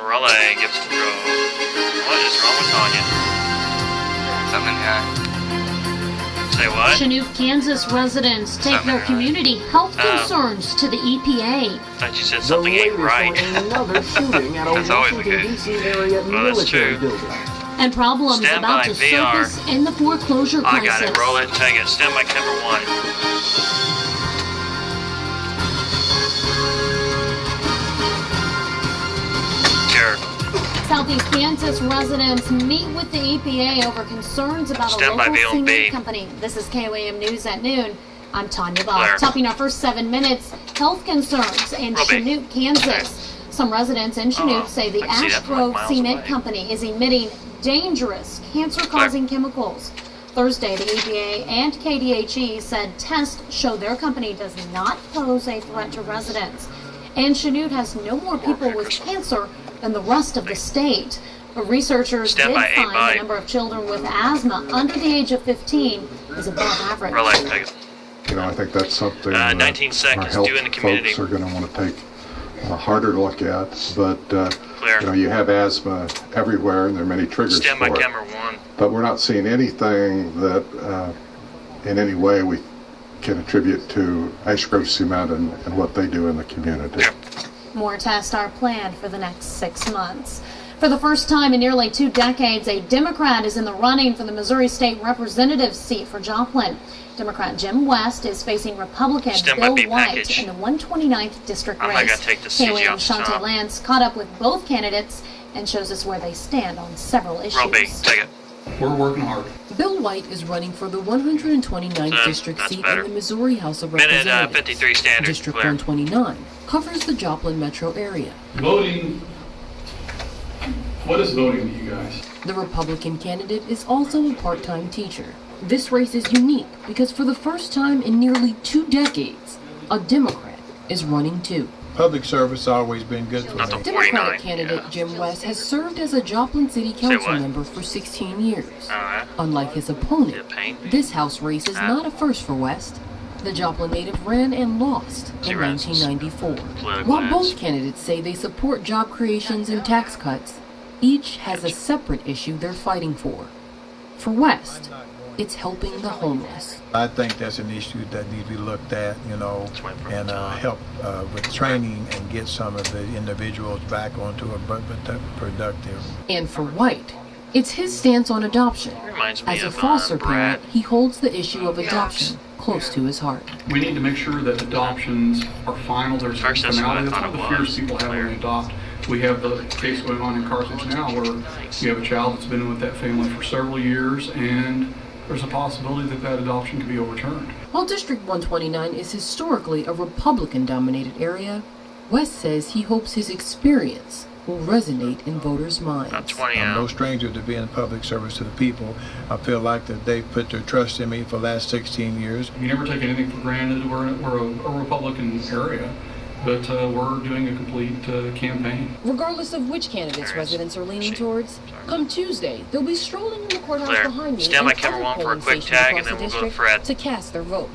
Relay gives control. What is wrong with Tanya? Something here. Say what? Chanute, Kansas residents take their community health concerns to the EPA. Thought you said something ain't right. That's always the case. Well, that's true. And problems Stand about by, to VR. surface in the foreclosure I crisis. got it. Roll it and take it. Stand by camera 1. Sure. Southeast Kansas residents meet with the EPA over concerns about Stand a by, local VLB. cement company. This is KOAM News at noon. I'm Tanya Claire. Bob. Topping our first 7 minutes, health concerns in Robbie. Chanute, Kansas. Some residents in Chanute say the I can see that from Ashgrove miles Cement away. Company is emitting dangerous, cancer-causing chemicals. Thursday, the EPA and KDHE said tests show their company does not pose a threat to residents. And Chanute has no more people with cancer than the rest of the state. But researchers Stand did by, 8 find by. the number of children with asthma under the age of 15 is above average. Relay, take it. You know, I think that's something 19 our seconds, health due in the community. folks are going to want to take a harder look at. But, Clear. you know, you have asthma everywhere, and there are many triggers Stand for by it. camera 1. But we're not seeing anything that in any way we can attribute to Ashgrove Cement and what they do in the community. Sure. More tests are planned for the next 6 months. For the first time in nearly 2 decades, a Democrat is in the running for the Missouri State Representative seat for Joplin. Democrat Jim West is facing Republican Stand by, Bill B White package. in the 129th district I'm not race. gonna take the CG KOAM off the Shante top. Lance caught up with both candidates and shows us where they stand on several issues. Roll B, take it. We're working hard. Bill White is running for the 129th district that's seat better. in the Missouri House of Minute Representatives. 53 standard. District Clear. 129 covers the Joplin metro area. Voting. What is voting to you guys? The Republican candidate is also a part-time teacher. This race is unique because for the first time in nearly 2 decades, a Democrat is running too. Public service has always been good for Not me. the 49, Democratic candidate yeah. Jim West has served as a Joplin City Council what? member for 16 years. Alright. Unlike his Is opponent, it pain? this House race is not a first for West. The Joplin native ran and lost in Zero. 1994. Political While ads. both candidates say they support job creations and tax cuts, each has a separate issue they're fighting for. For West, it's helping the homeless. I think that's an issue that needs to be looked at, you know, and help with training and get some of the individuals back onto a productive. And for White, it's his stance on adoption. Reminds me As a of foster Brad. parent, he holds the issue of adoption close to his heart. We need to make sure that adoptions are final. There's First, that's what I finality. That's thought one of it the was. fears people have when Clear. they adopt. We have the case going on in Carthage now where you have a child that's been with that family for several years, and there's a possibility that that adoption could be overturned. While District 129 is historically a Republican-dominated area, West says he hopes his experience will resonate in voters' minds. About 20 I'm no out. stranger to being public service to the people. I feel like that they've put their trust in me for the last 16 years. You never take anything for granted. We're a Republican area, but we're doing a complete campaign. Regardless of which candidates residents are leaning towards, come Tuesday, they'll be strolling in the courthouse Clear. behind me Stand by and camera other 1 for a polling quick stations tag, and across then the we'll go to district Fred. to cast their vote.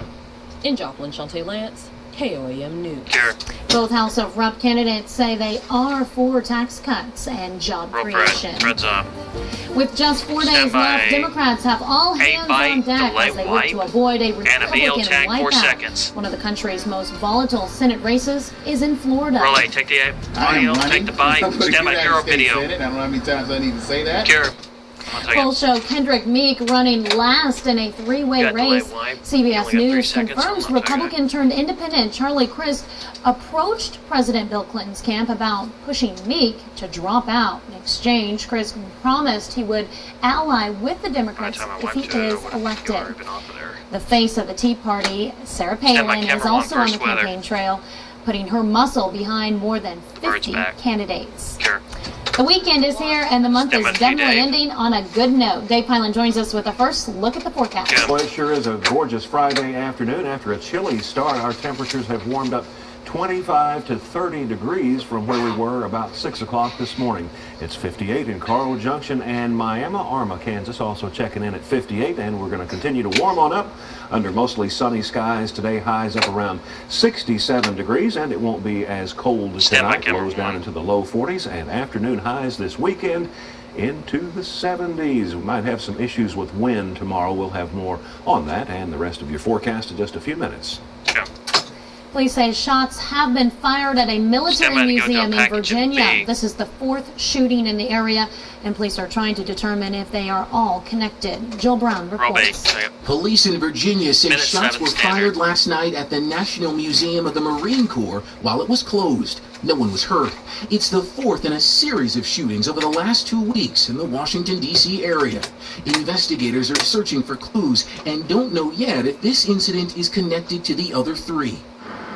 In Joplin, Shante Lance, KOAM News. Sure. Both House of Rep candidates say they are for tax cuts and job Roll Fred. creation. Fred's up. With just 4 Stand days by. left, Democrats have all Eight hands by, on deck delay as they wipe, look to avoid a and a Republican VL tag, 4 wipeout. seconds. One of the country's most volatile Senate races is in Florida. Relay, take the audio, take the bite, stand by Carol video. I don't know how many times I need to say that. Carol. One second. Polls show Kendrick Meek running last in a three-way Got delay race. wipe. CBS You only got 3 News seconds, confirms so one second. Republican-turned-independent Charlie Crist approached President Bill Clinton's camp about pushing Meek to drop out. In exchange, Crist promised he would ally with the By the Democrats time I if he wiped it, I is would have elected. already been off of there. The face of the Tea Party, Sarah Stand by Palin, is camera 1 also on the first weather. campaign trail, putting her muscle behind more than Bird's 50 back. candidates. Sure. The weekend is here, and the month Stand is by definitely Dave. ending on a good note. Dave Pilan joins us with a first look at the forecast. Jim. Well, it sure is a gorgeous Friday afternoon. After a chilly start, our temperatures have warmed up 25 to 30 degrees from where we were about 6 o'clock this morning. It's 58 in Carl Junction and Miami, Arma, Kansas, also checking in at 58, and we're going to continue to warm on up under mostly sunny skies today. Highs up around 67 degrees, and it won't be as cold as tonight. Lows down into the low 40s, and afternoon highs this weekend into the 70s. We might have some issues with wind tomorrow. We'll have more on that and the rest of your forecast in just a few minutes. Yeah. Police say shots have been fired at a military museum in Virginia. This is the fourth shooting in the area, and police are trying to determine if they are all connected. Jill Brown reports. Police in Virginia say shots were fired last night at the National Museum of the Marine Corps while it was closed. No one was hurt. It's the fourth in a series of shootings over the last 2 weeks in the Washington, D.C. area. Investigators are searching for clues and don't know yet if this incident is connected to the other three.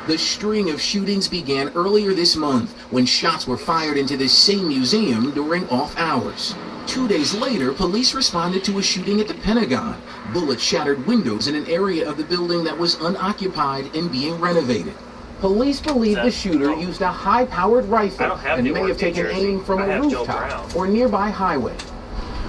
The string of shootings began earlier this month when shots were fired into this same museum during off hours. 2 days later, police responded to a shooting at the Pentagon. Bullets shattered windows in an area of the building that was unoccupied and being renovated. Police believe the shooter used a high-powered rifle and may have taken aim from a rooftop or nearby highway.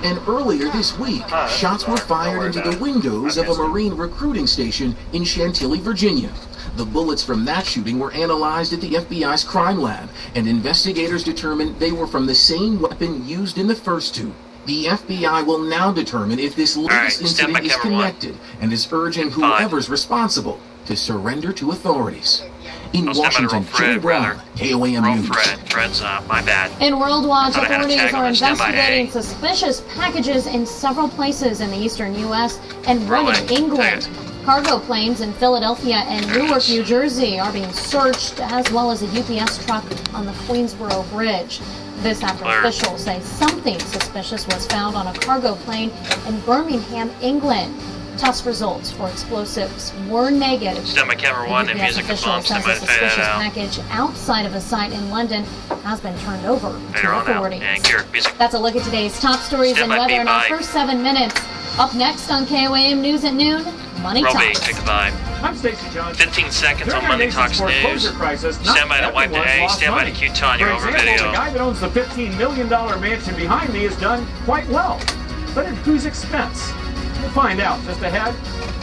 And earlier this week, shots were fired into the windows of a Marine recruiting station in Chantilly, Virginia. The bullets from that shooting were analyzed at the FBI's crime lab, and investigators determined they were from the same weapon used in the first two. The FBI will now determine if this latest incident is connected and is urging whoever's responsible to surrender to authorities. In Washington, Jill Brown, KOAM News. Fred's, my bad. In World Watch, authorities are investigating suspicious packages in several places in the eastern U.S. and one in England. Cargo planes in Philadelphia and Newark, New Jersey are being searched, as well as a UPS truck on the Queensboro Bridge. This after officials say something suspicious was found on a cargo plane in Birmingham, England. Test results for explosives were negative. Stand by camera 1 and music and bumps. Says a suspicious package outside of a site in London has been turned over to authorities. That's a look at today's top stories and weather in our first 7 minutes. Up next on KOAM News at noon, Money Talks. Take the vibe. I'm Stacey Johnson. 15 seconds on Money Talks News. Stand by to wipe the hay. Stand by to cue Tanya over video. The guy that owns the $15 million mansion behind me has done quite well. But at whose expense? We'll find out just ahead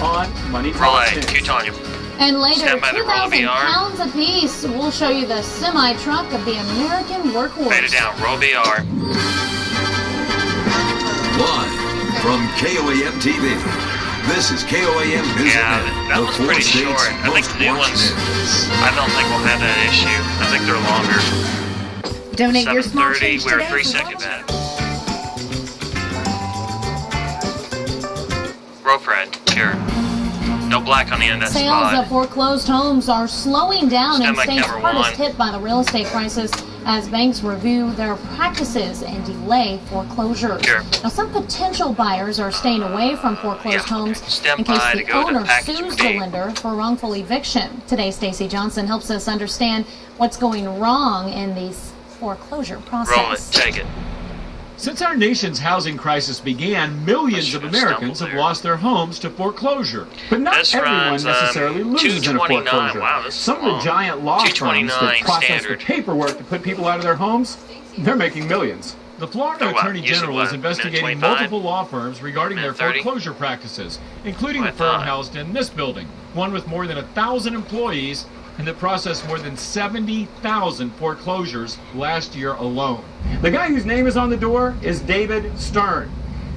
on Money Talks News. Cue Tanya. And later, 2,000 pounds apiece. We'll show you the semi-truck of the American workhorse. Fade it down. Roll VR. Live from KOAM TV. This is KOAM News. Yeah, that one's pretty short. I think the new ones, I don't think we'll have that issue. I think they're longer. Donate your small 7:30, change we're today. 3 seconds ahead. Row Fred, here. No black on the end of that Sales spot. of foreclosed homes are slowing down in states hardest 1. hit by the real estate crisis as banks review their practices and delay foreclosure. Now, some potential buyers are staying away from foreclosed homes in case the owner sues the lender for wrongful eviction. Today, Stacey Johnson helps us understand what's going wrong in the foreclosure process. Roll it, take it. Since our nation's housing crisis began, millions of Americans have lost their homes to foreclosure. But not everyone necessarily loses in a foreclosure. Wow, some of the giant law firms that process the paperwork to put people out of their homes, they're making millions. The Florida Attorney General is investigating multiple law firms regarding their foreclosure practices, including the firm housed in this building, one with more than 1,000 employees and that processed more than 70,000 foreclosures last year alone. The guy whose name is on the door is David Stern.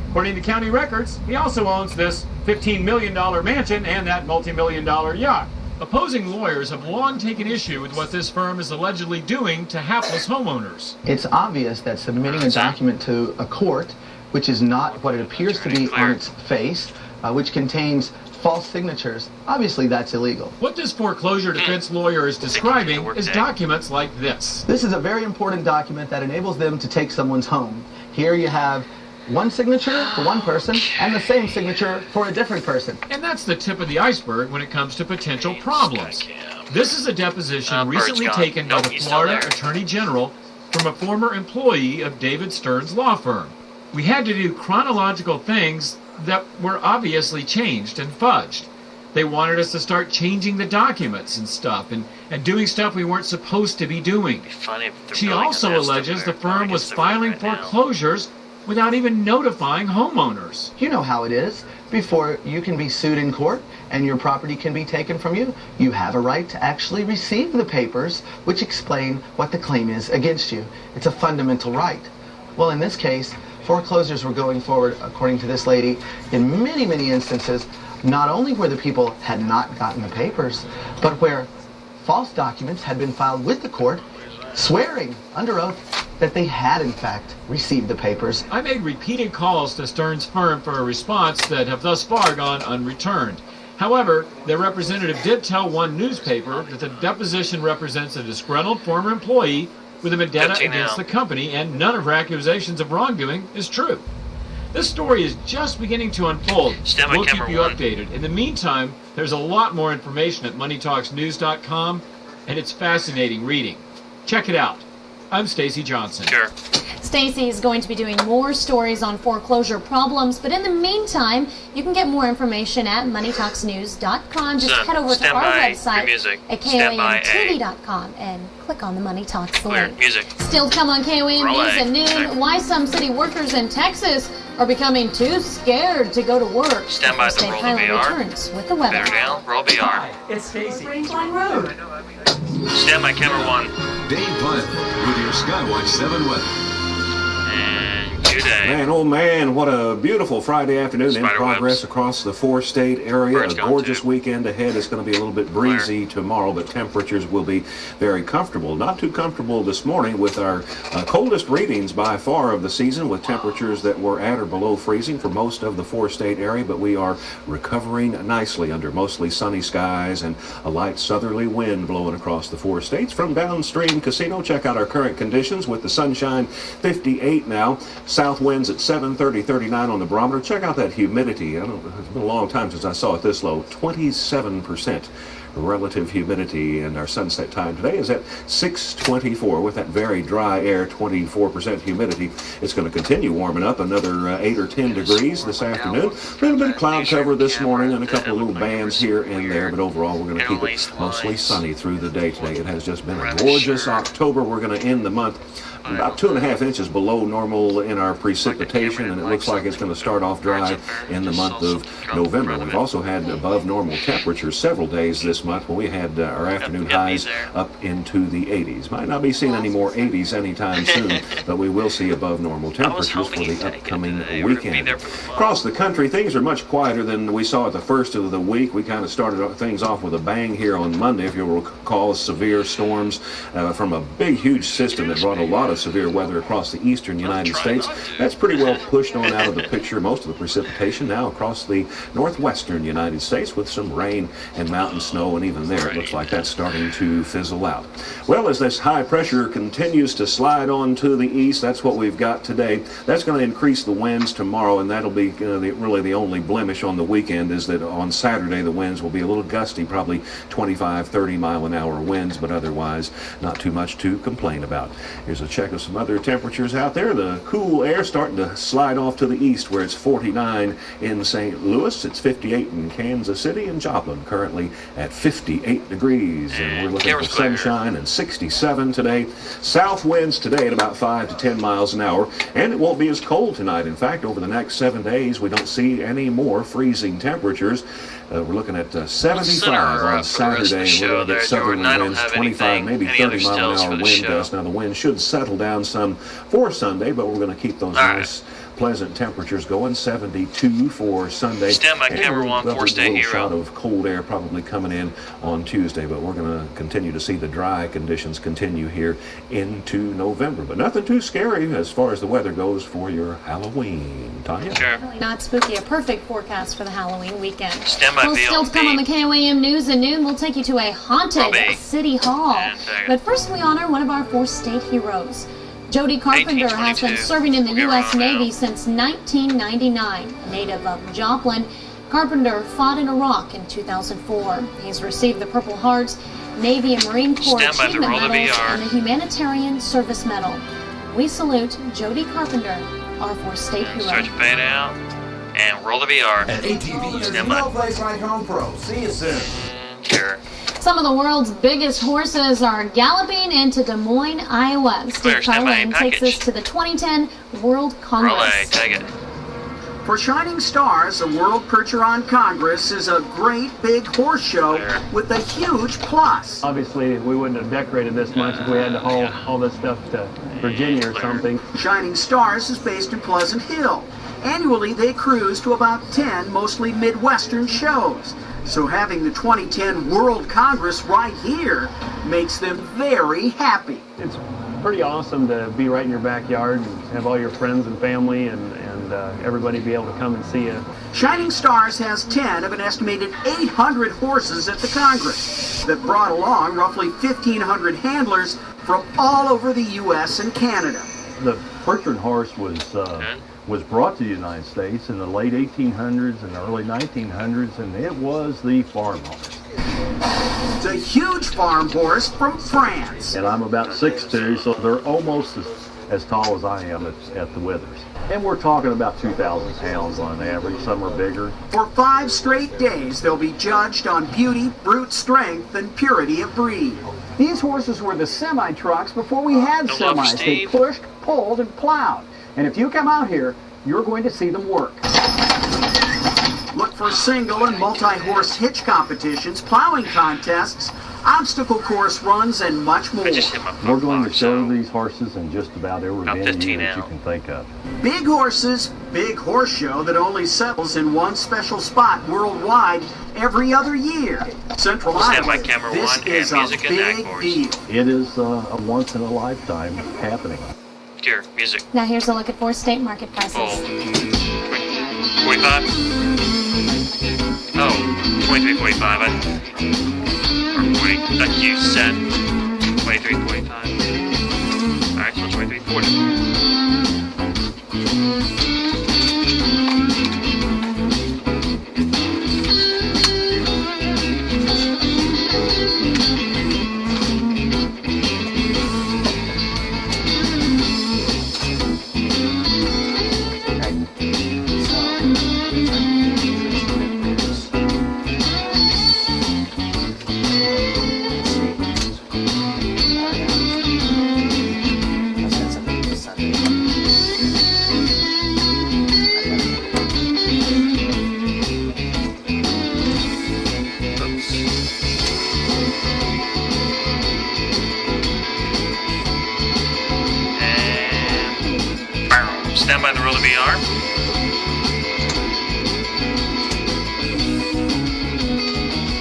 According to county records, he also owns this $15 million mansion and that multi-million-dollar yacht. Opposing lawyers have long taken issue with what this firm is allegedly doing to hapless homeowners. It's obvious that submitting a document to a court, which is not what it appears to be on its face, which contains false signatures, obviously that's illegal. What this foreclosure defense lawyer is describing is documents like this. This is a very important document that enables them to take someone's home. Here you have one signature for one person and the same signature for a different person. And that's the tip of the iceberg when it comes to potential problems. This is a deposition recently taken by the Florida Attorney General from a former employee of David Stern's law firm. We had to do chronological things that were obviously changed and fudged. They wanted us to start changing the documents and stuff, and doing stuff we weren't supposed to be doing. She also alleges the firm was filing foreclosures without even notifying homeowners. You know how it is. Before you can be sued in court and your property can be taken from you, you have a right to actually receive the papers which explain what the claim is against you. It's a fundamental right. Well, in this case, foreclosures were going forward, according to this lady, in many, many instances, not only where the people had not gotten the papers, but where false documents had been filed with the court, swearing under oath that they had, in fact, received the papers. I made repeated calls to Stern's firm for a response that have thus far gone unreturned. However, their representative did tell one newspaper that the deposition represents a disgruntled former employee with a vendetta against the company, and none of her accusations of wrongdoing is true. This story is just beginning to unfold. We'll keep you updated. In the meantime, there's a lot more information at moneytalksnews.com, and it's fascinating reading. Check it out. I'm Stacy Johnson. Sure. Stacy is going to be doing more stories on foreclosure problems, but in the meantime, you can get more information at moneytalksnews.com. Just head over to our website at KOAMTV.com and click on the Money Talks link. Still to come on KOAM News at noon, why some city workers in Texas are becoming too scared to go to work. Stand by the roll of VR. Returns with the weather. Better down, roll VR. Hi, it's Stacy. Rangeline Road. Stand by camera 1. Dave Pilot with your Skywatch 7 weather. And today. Man, oh man, what a beautiful Friday afternoon in progress across the 4-state area. A gorgeous weekend ahead. It's going to be a little bit breezy tomorrow, but temperatures will be very comfortable. Not too comfortable this morning with our coldest readings by far of the season, with temperatures that were at or below freezing for most of the 4-state area, but we are recovering nicely under mostly sunny skies and a light southerly wind blowing across the 4 states. From downstream Casino, check out our current conditions with the sunshine 58 now. South winds at 730, 39 on the barometer. Check out that humidity. It's been a long time since I saw it this low. 27% relative humidity, and our sunset time today is at 6:24 with that very dry air, 24% humidity. It's going to continue warming up another 8 or 10 degrees this afternoon. A little bit of cloud cover this morning and a couple of little bands here and there, but overall we're going to keep it mostly sunny through the day today. It has just been a gorgeous October. We're going to end the month about 2.5 inches below normal in our precipitation, and it looks like it's going to start off dry in the month of November. We've also had above normal temperatures several days this month when we had our afternoon highs up into the 80s. Might not be seeing any more 80s anytime soon, but we will see above normal temperatures for the upcoming weekend. Across the country, things are much quieter than we saw at the first of the week. We kind of started things off with a bang here on Monday, if you'll recall, severe storms from a big, huge system that brought a lot of severe weather across the eastern United States. That's pretty well pushed on out of the picture. Most of the precipitation now across the northwestern United States, with some rain and mountain snow, and even there it looks like that's starting to fizzle out. Well, as this high pressure continues to slide on to the east, that's what we've got today. That's going to increase the winds tomorrow, and that'll be really the only blemish on the weekend, is that on Saturday the winds will be a little gusty, probably 25, 30 mile an hour winds, but otherwise not too much to complain about. Here's a check of some other temperatures out there. The cool air starting to slide off to the east, where it's 49 in St. Louis. It's 58 in Kansas City, and Joplin currently at 58 degrees. And we're looking for sunshine and 67 today. South winds today at about 5 to 10 miles an hour, and it won't be as cold tonight. In fact, over the next 7 days, we don't see any more freezing temperatures. We're looking at 75 on Saturday, and we're going to get southerly winds, 25, maybe 30 mile an hour wind gusts. Now the wind should settle down some for Sunday, but we're going to keep those nice pleasant temperatures going. 72 for Sunday. Stand by camera 1, 4-state hero. Shot of cold air probably coming in on Tuesday, but we're going to continue to see the dry conditions continue here into November. But nothing too scary as far as the weather goes for your Halloween. Tanya? Sure. Not spooky. A perfect forecast for the Halloween weekend. Stand by Still to come on the KOAM News at noon, we'll take you to a haunted City Hall. But first we honor one of our 4-state heroes. Jody Carpenter has been serving in the U.S. Navy since 1999. A native of Joplin, Carpenter fought in Iraq in 2004. He's received the Purple Heart, Navy and Marine Corps Achievement Medals, and the Humanitarian Service Medal. We salute Jody Carpenter, our 4-state hero. Stretch your fade out. And roll the VR. At ATV, Stand by. no place like Home Pro. See you soon. Sure. Some of the world's biggest horses are galloping into Des Moines, Iowa. Steve Carlin takes us to the 2010 World Congress. Relay, take it. For Shining Stars, the World Percheron Congress is a great big horse show with a huge plus. Obviously, we wouldn't have decorated this much if we had to haul all this stuff to Virginia or something. Shining Stars is based in Pleasant Hill. Annually, they cruise to about 10 mostly Midwestern shows. So having the 2010 World Congress right here makes them very happy. It's pretty awesome to be right in your backyard and have all your friends and family and everybody be able to come and see you. Shining Stars has 10 of an estimated 800 horses at the Congress that brought along roughly 1,500 handlers from all over the U.S. and Canada. The Percheron horse was brought to the United States in the late 1800s and early 1900s, and it was the farm horse. It's a huge farm horse from France. And I'm about 6'2", so they're almost as tall as I am at the withers. And we're talking about 2,000 pounds on average. Some are bigger. For 5 straight days, they'll be judged on beauty, brute strength, and purity of breed. These horses were the semi-trucks before we had semis. They pushed, pulled, and plowed. And if you come out here, you're going to see them work. Look for single and multi-horse hitch competitions, plowing contests, obstacle course runs, and much more. We're going to show these horses in just about every venue that you can think of. Big Horses, big horse show that only settles in one special spot worldwide every other year. Central Iowa, this is a big deal. It is a once-in-a-lifetime happening. Here, music. Now here's a look at 4 state market prices. 45? Oh, 23.45. Or 40, like you said. 23.45. Alright, so 23.40. Stand by the roll of VR.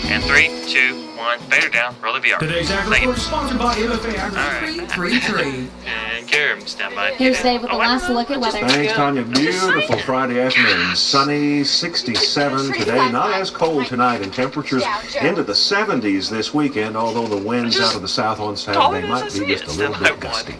And 3, 2, 1, fader down, roll the VR. Today's Agriculture sponsored by MFA Agri. Free trade. And Karen, stand by. Here's Dave with the last look at weather. Thanks, Tanya. Beautiful Friday afternoon. Sunny, 67 today. Not as cold tonight, and temperatures into the 70s this weekend, although the winds out of the south on Saturday might be just a little bit gusty.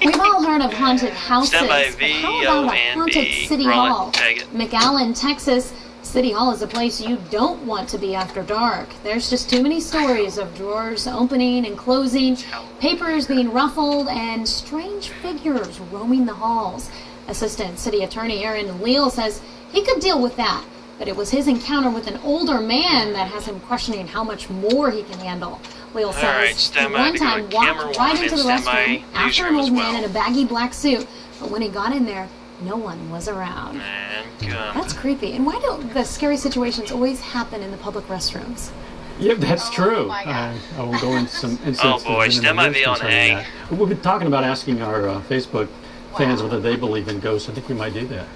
We've all heard of haunted houses, Stand by but how about a haunted City Hall? McAllen, Texas. City Hall is a place you don't want to be after dark. There's just too many stories of drawers opening and closing, papers being ruffled, and strange figures roaming the halls. Assistant City Attorney Aaron Leal says he could deal with that, but it was his encounter with an older man that has him questioning how much more he can handle. Leal says he one time walked right into the restroom after an old man in a baggy black suit, but when he got in there, no one was around. That's creepy. And why don't the scary situations always happen in the public restrooms? Yeah, that's true. I will go into some instances. Oh boy, stand by V on A. We've been talking about asking our Facebook fans whether they believe in ghosts. I think we might do that.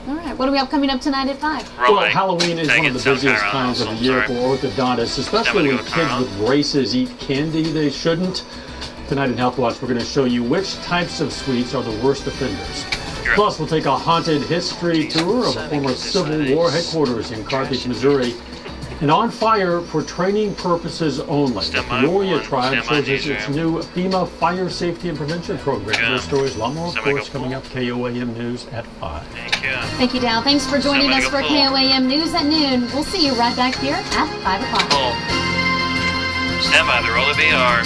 All right, what do we have coming up tonight at 5? Well, Halloween is one of the busiest times of the year for orthodontists, especially when kids with braces eat candy they shouldn't. Tonight in Health Watch, we're going to show you which types of sweets are the worst offenders. Plus, we'll take a haunted history tour of a former Civil War headquarters in Carthage, Missouri. And on fire for training purposes only. The Peoria tribe shows us its new FEMA fire safety and prevention program. Those stories, a lot more, of course, coming up. KOAM News at 5. Thank you, Dow. Thanks for joining us for KOAM News at noon. We'll see you right back here at 5 o'clock. Stand by the roll of VR.